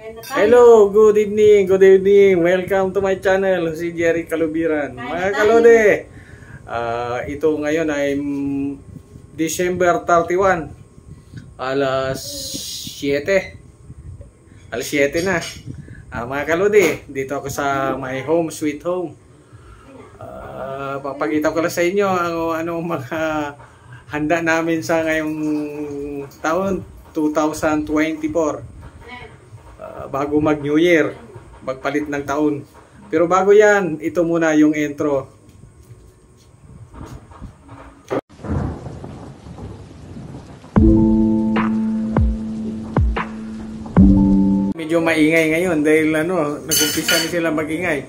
Hello, good evening, good evening. Welcome to my channel, si Jerry Kalubiran. Mga kalode, ito ngayon ay December 31, alas 7. Alas 7 na. Mga kalode, dito ako sa my home, sweet home. Papakita ko lang sa inyo ano mga handa namin sa ngayong taon 2024. Bago mag New Year, magpalit ng taon. Pero bago yan, ito muna yung intro. Medyo maingay ngayon dahil nag-umpisa na sila magingay.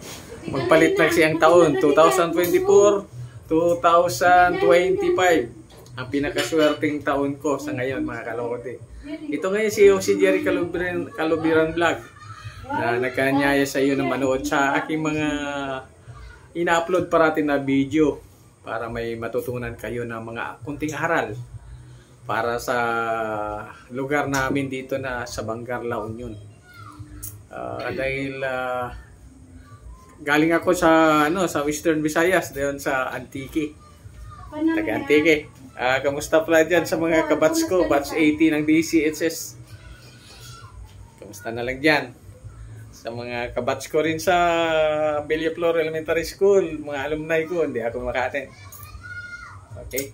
Magpalit na siyang taon, 2024, 2025. Ang pinakaswerteng taon ko sa ngayon, mga kalokode. Ito ngayon si Jerry Kalubiran Vlog na nagkanyaya sa iyo na manood sa aking mga ina-upload parating na video para may matutunan kayo ng mga kunting aral para sa lugar namin dito na sa Bangar, La Union. Dahil galing ako sa Western Visayas, doon sa Antique. Taga-Antique. Kamusta pala dyan sa mga kabats ko, batch 80 ng DCHS? Kamusta na lang dyan? Sa mga kabats ko rin sa Villaflor Elementary School, mga alumni ko, hindi ako maka-attend. Okay?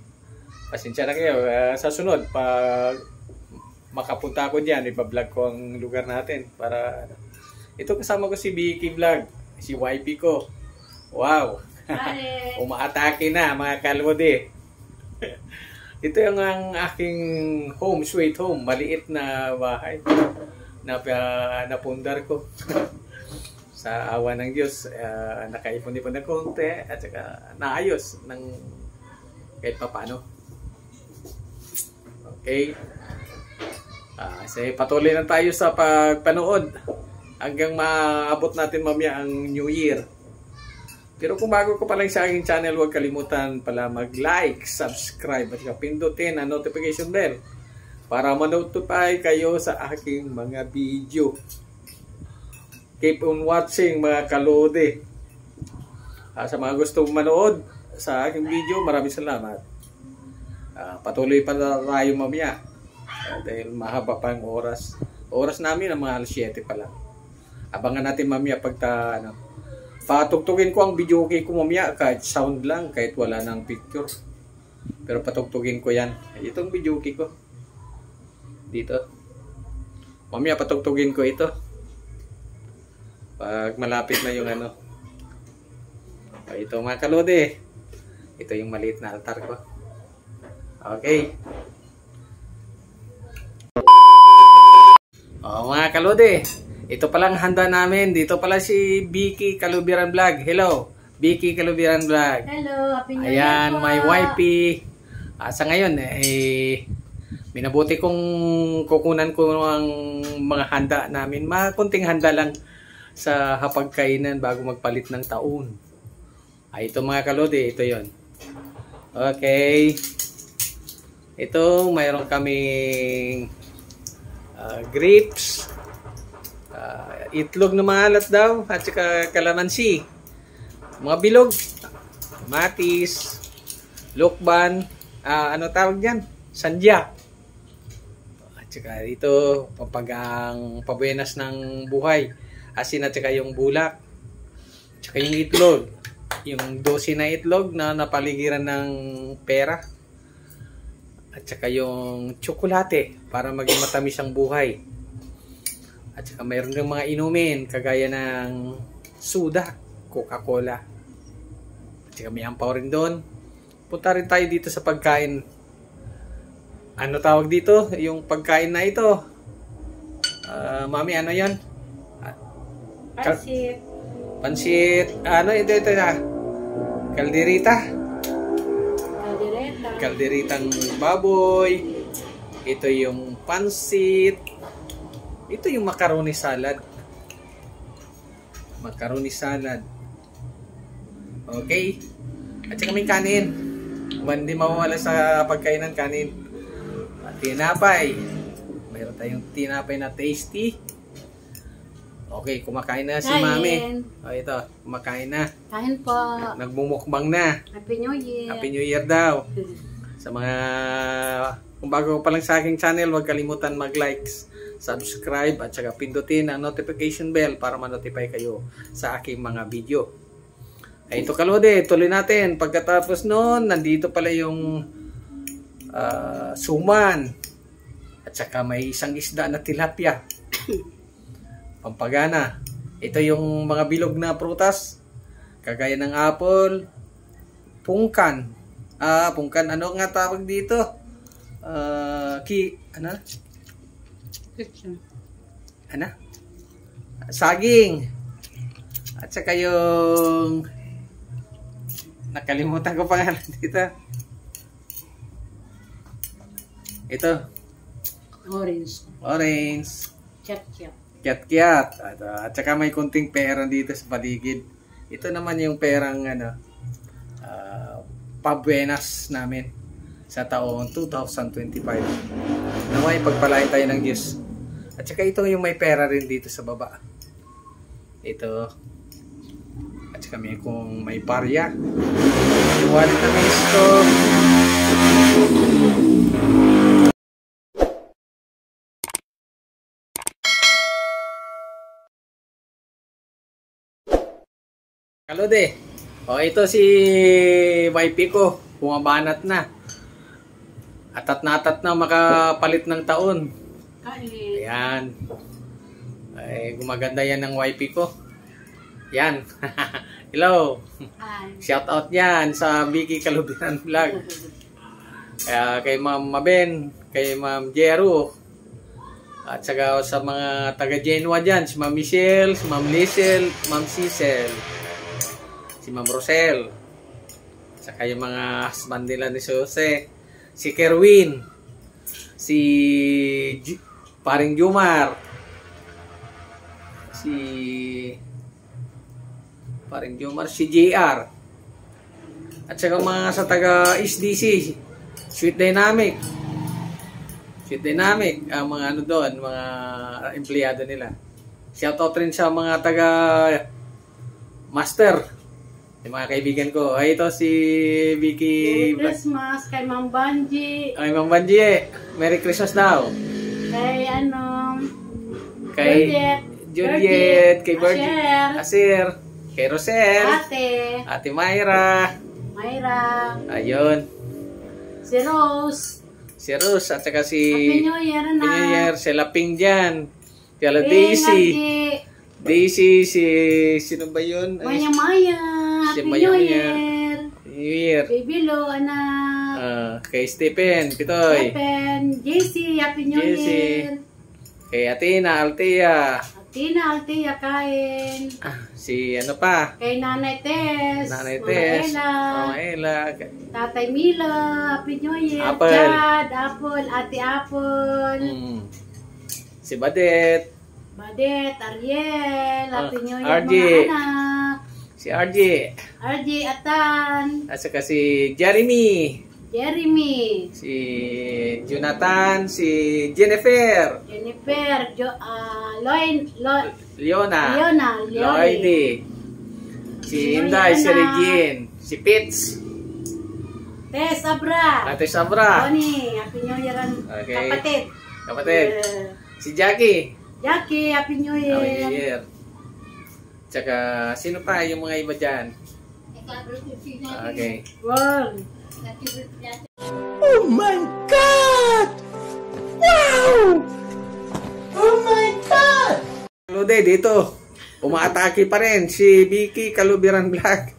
Pasensya na kayo. Sa sunod, pag makapunta ako dyan, ipa-vlog ko ang lugar natin. Para ito kasama ko si Vicky Vlog, si YP ko. Wow! Umaatake na mga kalwode. Ito yung ang aking home, sweet home. Maliit na bahay na napundar ko. Sa awa ng Diyos, nakaipon-ipon ng konti at saka naayos ng kahit papano. Okay. Patuloy lang tayo sa pagpanood hanggang maabot natin mamaya ang New Year. Pero kung bago ko pa lang sa aking channel, huwag kalimutan pala mag-like, subscribe at pindutin ang notification bell para ma-notify kayo sa aking mga video. Keep on watching mga kalode. Sa mga gustong manood sa aking video, maraming salamat. Patuloy pa tayo mamaya dahil mahaba pa ang oras. Oras namin ang mga alas 7 pa lang. Abangan natin mamaya pagka patugtugin ko ang video okay ko mamaya kahit sound lang, kahit wala ng picture. Pero patugtugin ko yan. Itong video okay ko. Dito. Mamaya patugtugin ko ito. Pag malapit na yung ito mga kalode. Ito yung maliit na altar ko. Okay. Mga kalode. Ito palang handa namin. Dito pala si Vicky Kalubiran Vlog. Hello, Vicky Kalubiran Vlog. Hello, happy New Year. Ayan, my wifey. Sa ngayon, minabuti kong kukunan ko ang mga handa namin. Mga kunting handa lang sa hapagkainan bago magpalit ng taon. Ito mga kalode, ito yon. Okay. Ito, mayroon kaming grapes. Itlog na maalat daw at saka kalamansi, mga bilog, matis, lokban, ano tawag dyan? Sandya. At saka ito pampagang pabuenas ng buhay, asin at saka yung bulak, at saka yung itlog, yung 12 na itlog na napaligiran ng pera, at saka yung tsokolate para maging matamis ang buhay. At saka mayroon ng mga inumin kagaya ng soda, Coca-Cola. At saka may ampaw rin doon. Punta rin tayo dito sa pagkain. Ano tawag dito? Yung pagkain na ito. Mami, ano yan? Pansit. Pansit. Ano ito na? Kalderita. Kaldereta. Kalderitang baboy. Ito yung pansit. Ito yung macaroni salad. Macaroni salad. Okay. At saka may kanin. Hindi mawawala sa pagkainan kanin. At tinapay. Mayroon tayong tinapay na tasty. Okay, kumakain na si Kain. Mami. O ito, kumakain na. Kain po. Nagmumukbang na. Happy New Year. Happy New Year daw. Sa mga, kung bago pa lang sa aking channel, huwag kalimutan mag-likes, subscribe, at saka pindutin ang notification bell para ma-notify kayo sa aking mga video. Ay, ito kalode, tuloy natin. Pagkatapos noon, nandito pala yung suman. At saka may isang isda na tilapia. Pampagana. Ito yung mga bilog na prutas. Kagaya ng apple, pungkan. Pungkan, ano nga tawag dito? Ano? Ano? Saging. At saka yung nakalimutan ko pangalan dito. Ito. Orange. Orange. Chat-chat. Kiat-kiat. At saka may kunting pera dito sa paligid. Ito naman yung perang pabuenas namin sa taong 2025. Naway pagpalain tayo ng Diyos. At saka ito yung may pera rin dito sa baba. Ito. At saka may kung may barya. Yung wallet na may stock. Kalode. O ito si YP ko. Bumabanat na. Atat na makapalit ng taon. Kain. Ayan. Ay, gumaganda yan ng YP ko. Yan. Hello. Hi. Shout out yan sa Vicky Kalubiran Vlog. Kay Ma'am Maben, kay Ma'am Jero. At saka sa mga taga Genoa dyan, si Ma'am Michelle, si Ma'am Liesel, Ma'am Cecil, si Ma'am Rosel. At saka yung mga husband nila ni Jose, si Kerwin, si Paring Jumar, si JR. At saka mga sa taga SDC, Sweet Dynamic, ang mga ano doon, mga empleyado nila. Shoutout rin sa mga taga Master, yung mga kaibigan ko. Ay, ito si Vicky. Merry Christmas kay Ma'am Banji. Ay, Ma'am Banji, Merry Christmas daw. Kay Kay Juliet, kay Asher. Asir, kay Rosel, Ate Mayra. Ayun. Si Rose. Si Rose at saka si Happy New Year na. Happy New Year, si Laping dyan. Kaya Daisy, si sino ba yun? Maya. Si Happy Maya New Maya. Year. New Year. Baby Lo, anak. Kay Stephen, Pitoy. JC, Happy New JC. Year. Kay Athena, Althea. Althea, kain. Si ano pa? Kay Nanay Tess. Mama Ella. Tatay Mila, Happy New Year. Apple. Chad, Apple, Ate Apple. Si Badet. Ariel, Happy New Year RJ. mga anak. Si RJ. Atan. At saka si Jeremy. Si Jonathan. Si Jennifer. Leona. Lloydie. Si Inday. Si Regine. Si Pitts. Tess Abra. Ate Sabra. Tony, Happy New Year. Okay. Kapatid. Si Jackie. Happy New Year. Happy New Year. Tsaka, sino pa yung mga iba dyan? Okay. Wow. Oh my God! Wow! Oh my God! Lude, dito. Umaatake pa rin si Vicky Kalubiran Vlog.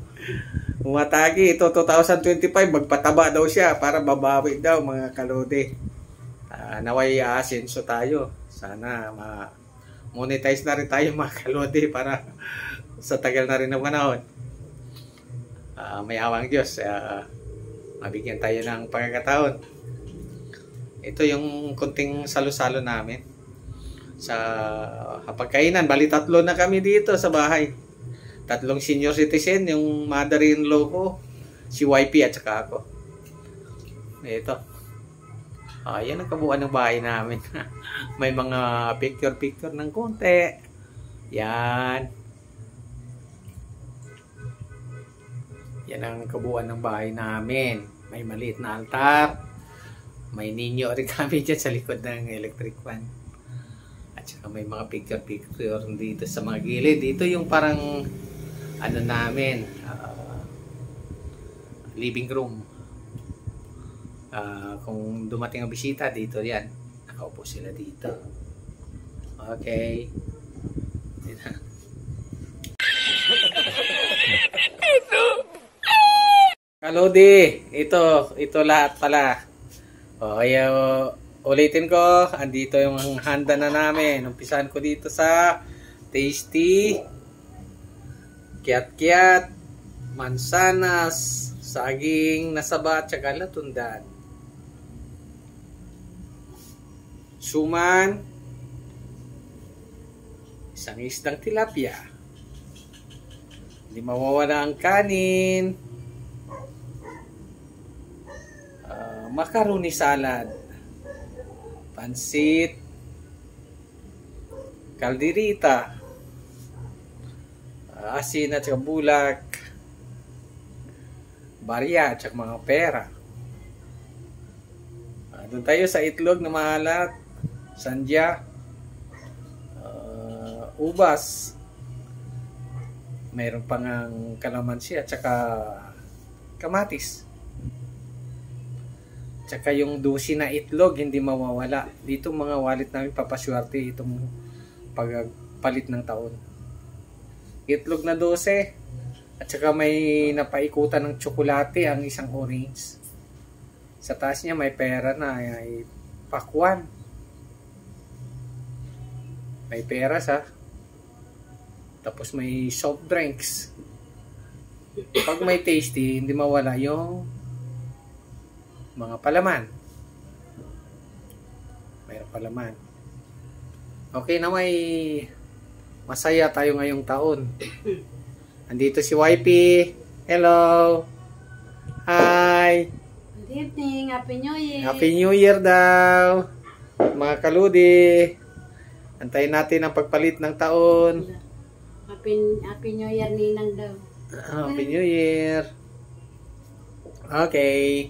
Umatake. Ito 2025. Magpataba daw siya para babawi daw mga kalode. Naway asenso tayo. Sana monetize na rin tayo mga kalode para sa tagal na rin ng panahon. May awang Diyos. Mabigyan tayo ng pagkakataon. Ito yung kunting salo-salo namin sa hapagkainan. Bali 3 na kami dito sa bahay. 3 senior citizen, yung mother-in-law ko, si YP at saka ako. Ito. Yan ang kabuuan ng bahay namin. May mga picture-picture ng konti. Yan. Yan ang kabuuan ng bahay namin. May maliit na altar. May ninyo rin kami dyan sa likod ng electric fan. At saka may mga picture-picture dito sa mga gilid. Dito yung parang ano namin, living room. Kung dumating ang bisita dito yan. Nakaupo sila dito. Okay. Kalodi, ito lahat pala. Kaya ulitin ko, andito yung handa na namin. Umpisahan ko dito sa tasty, kiat-kiat, mansanas, saging nasaba, tsaka latundan. Suman, isang isdang tilapia. Hindi mawawala ang kanin. Macaroni salad, pansit, kalderita, asin at saka bulak, barya at saka mga pera. Doon tayo sa itlog na maalat, sandya, ubas, mayroon pang kalamansi at saka kamatis. Tsaka yung 12 na itlog, hindi mawawala. Dito mga wallet namin papaswerte itong pagpalit ng taon. Itlog na 12. At saka may napaikutan ng tsokolate ang isang orange. Sa taas niya may pera na ay pakwan. May pera sa. Tapos may soft drinks. Pag may tasty, hindi mawala yung mga palaman. Mayroon palaman. Okay na, may masaya tayo ngayong taon. Andito si YP. Hello. Hi. Good evening. Happy New Year. Happy New Year daw. Mga kaludi. Antayin natin ang pagpalit ng taon. Happy New Year, Ninang daw. Happy New Year. Okay.